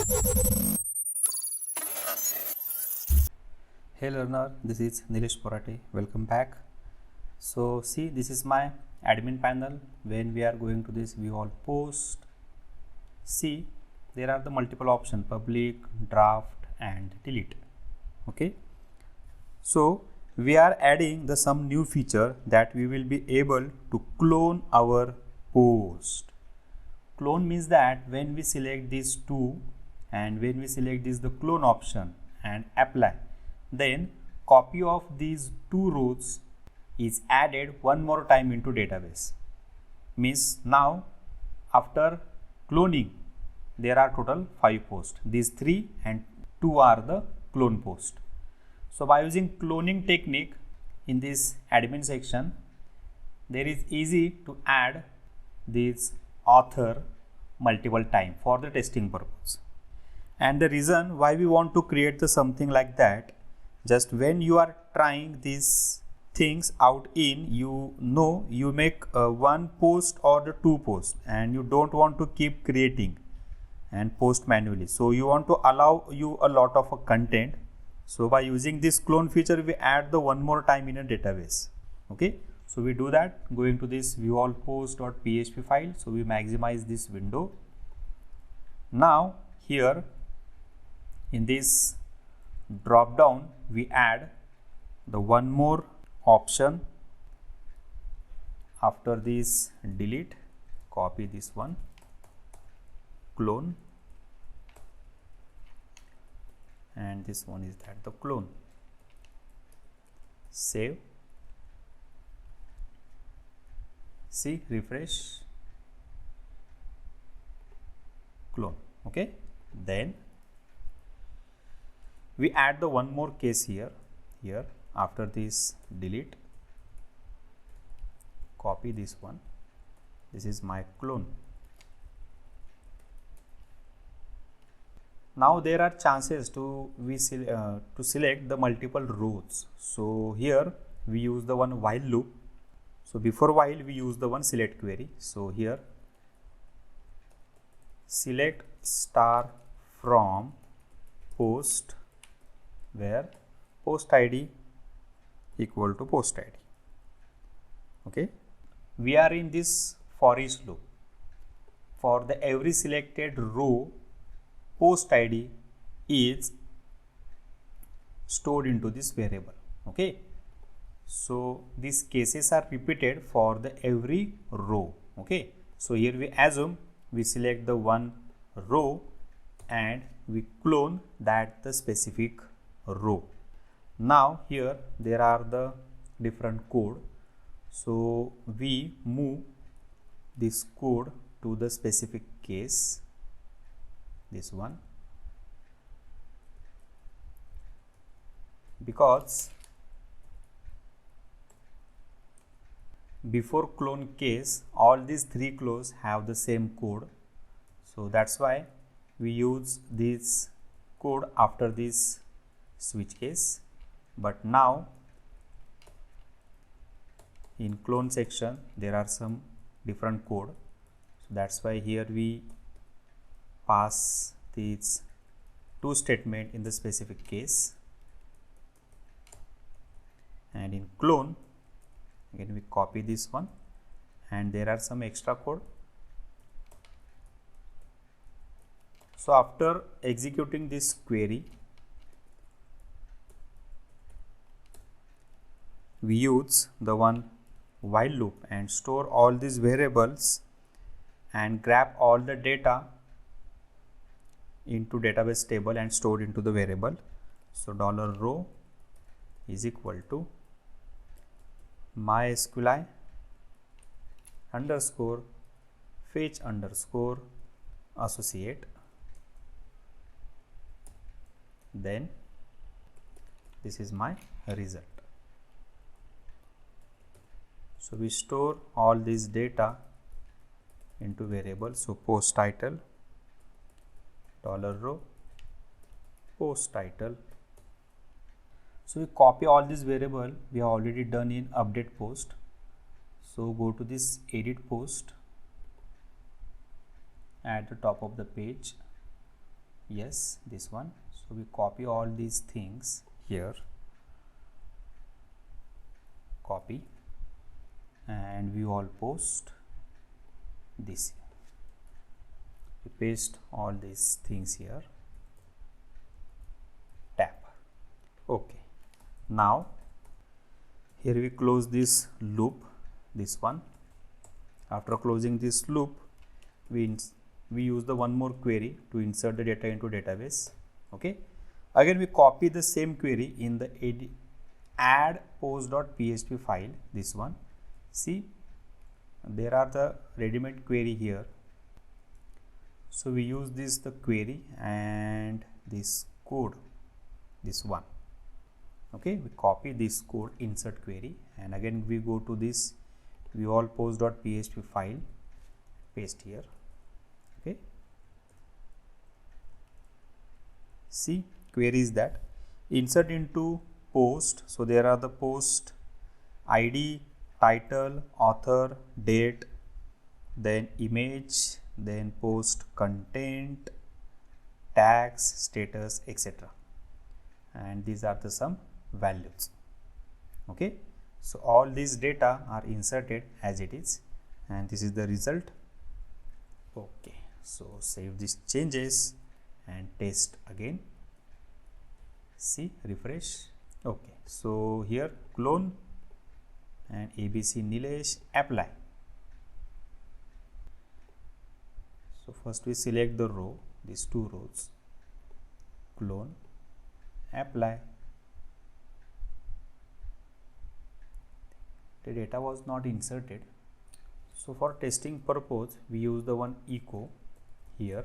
Hey learner, this is Nilesh Porate. Welcome back. So see, this is my admin panel. When we are going to this view all post, see there are the multiple options: public, draft and delete. Okay. So we are adding the some new feature that we will be able to clone our post. Clone means that when we select these two and when we select this the clone option and apply, then copy of these two rows is added one more time into database. Means now after cloning there are total 5 posts. These 3 and 2 are the clone post. So by using cloning technique in this admin section, there is easy to add this author multiple time for the testing purpose. And the reason why we want to create the something like that, just when you are trying these things out in, you make one post or the 2 posts and you don't want to keep creating and post manually. So you want to allow you a lot of content. So by using this clone feature, we add the one more time in a database. Okay. So we do that going to this view all post.php file. So we maximize this window. Now here in this drop down, we add the one more option. After this delete, copy this one, clone, and this one is that the clone. Save. See, refresh, clone. Okay. Then we add the one more case here. After this delete, copy this one. This is my clone. Now there are chances to select the multiple rows. So here we use the one while loop. So before while we use the one select query. So here select star from post where post id equal to post id. Okay. We are in this for each loop. For the every selected row, post id is stored into this variable. Okay. So these cases are repeated for the every row. Okay. So here we assume we select the one row and we clone that the specific row. Now here there are the different code. So we move this code to the specific case, this one, because before clone case all these 3 clones have the same code. So that's why we use this code after this switch case. But now in clone section there are some different code. So that's why here we pass these 2 statement in the specific case, and in clone again we copy this one and there are some extra code. So after executing this query, we use the one while loop and store all these variables and grab all the data into database table and stored into the variable. So $row is equal to mysqli underscore fetch underscore associate. Then this is my result. So we store all this data into variable. So post title $row post title. So we copy all this variable we have already done in update post. So go to this edit post at the top of the page yes, this one. So we copy all these things here, copy, and view all post this here. We paste all these things here, tap. Okay, now here we close this loop, this one. After closing this loop, we use the one more query to insert the data into database. Okay, again we copy the same query in the add post.php file, this one. See, there are the ready-made query here, so we use the query and this code, this one. Okay, we copy this code, insert query, and again we go to this view all post.php file, paste here. Okay, see, query is that insert into post. So there are the post id, title, author, date, then image, then post content, tags, status, etc. And these are the some values. Okay, so all these data are inserted as it is, and this is the result. Okay, so save these changes and test again. See, refresh. Okay, so here clone and ABC Nilesh, apply. So first we select the row, these two rows, clone, apply. The data was not inserted, so for testing purpose we use the one echo here.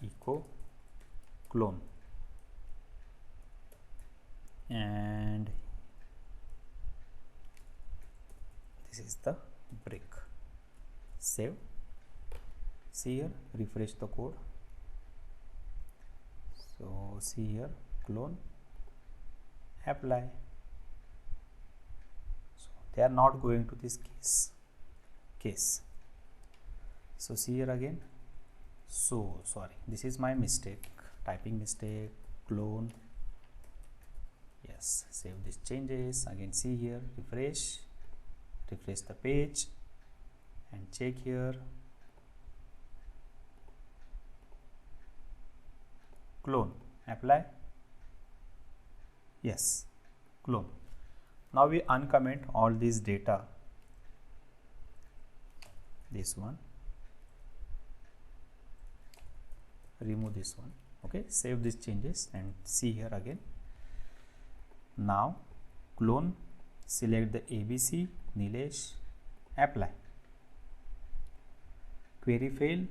Echo clone, and this is the break. Save. See here, refresh the code. So see here, clone, apply. So they are not going to this case. So see here again. So sorry, this is my mistake, typing mistake, clone. Yes, save these changes again. See here, refresh the page and check here, clone, apply. Yes, clone. Now we uncomment all these data, this one, remove this one. Okay, save these changes and see here again. Now clone, select the ABC Nilesh, apply. Query fail,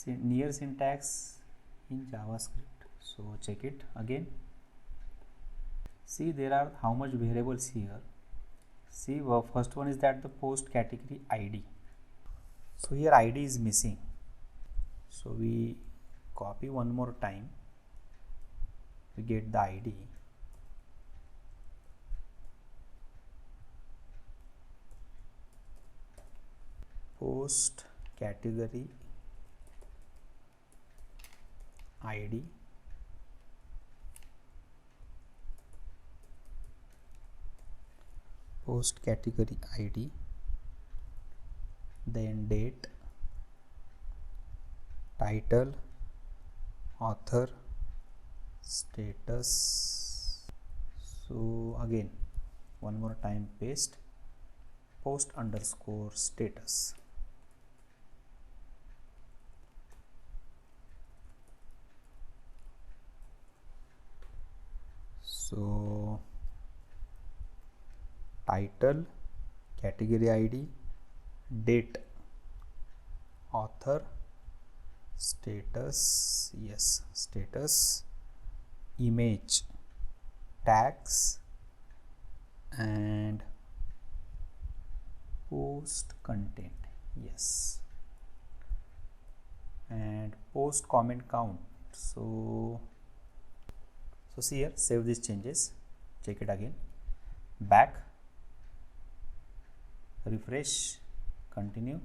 near syntax in JavaScript, so check it again. See, there are how much variables here. See, first one is that the post category ID. So here ID is missing, so we copy one more time, we get the ID. Post category ID, post category ID, then date, title, author, status. So again one more time, paste, post underscore status. So title, category ID, date, author, status, yes, status, image, tags, and post content, yes, and post comment count. So see here, save these changes, check it again, back, refresh, continue.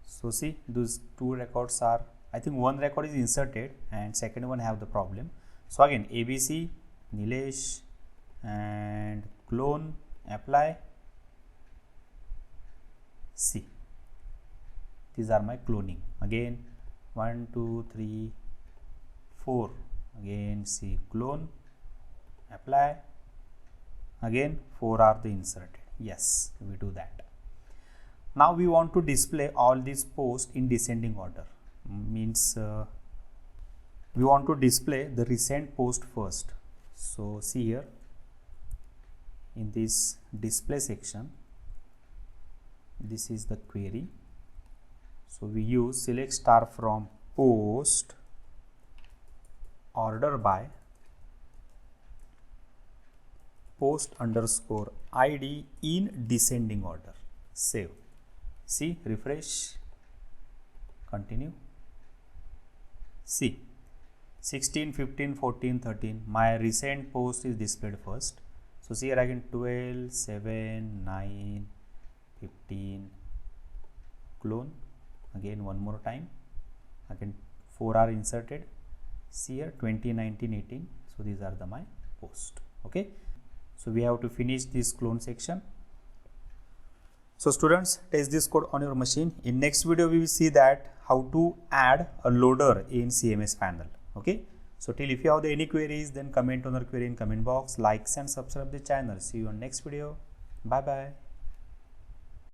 So see, those two records are, I think one record is inserted and second one have the problem. So again, ABC, Nilesh, and clone, apply, C. These are my cloning. Again 1 2 3 4, again C, clone, apply, again 4 are the inserted. Yes, we do that. Now we want to display all these posts in descending order. Means we want to display the recent post first. So see here in this display section, this is the query. So we use select star from post order by post underscore id in descending order. Save. See, refresh, continue. See, 16, 15, 14, 13, my recent post is displayed first. So see here again 12, 7, 9, 15, clone, again one more time, again 4 are inserted. See here 20, 19, 18. So these are my post. Okay. So we have to finish this clone section. So students, test this code on your machine. In next video, we will see that how to add a loader in CMS panel. Okay. So till if you have any queries, then comment on our query in comment box, likes and subscribe the channel. See you on next video. Bye bye.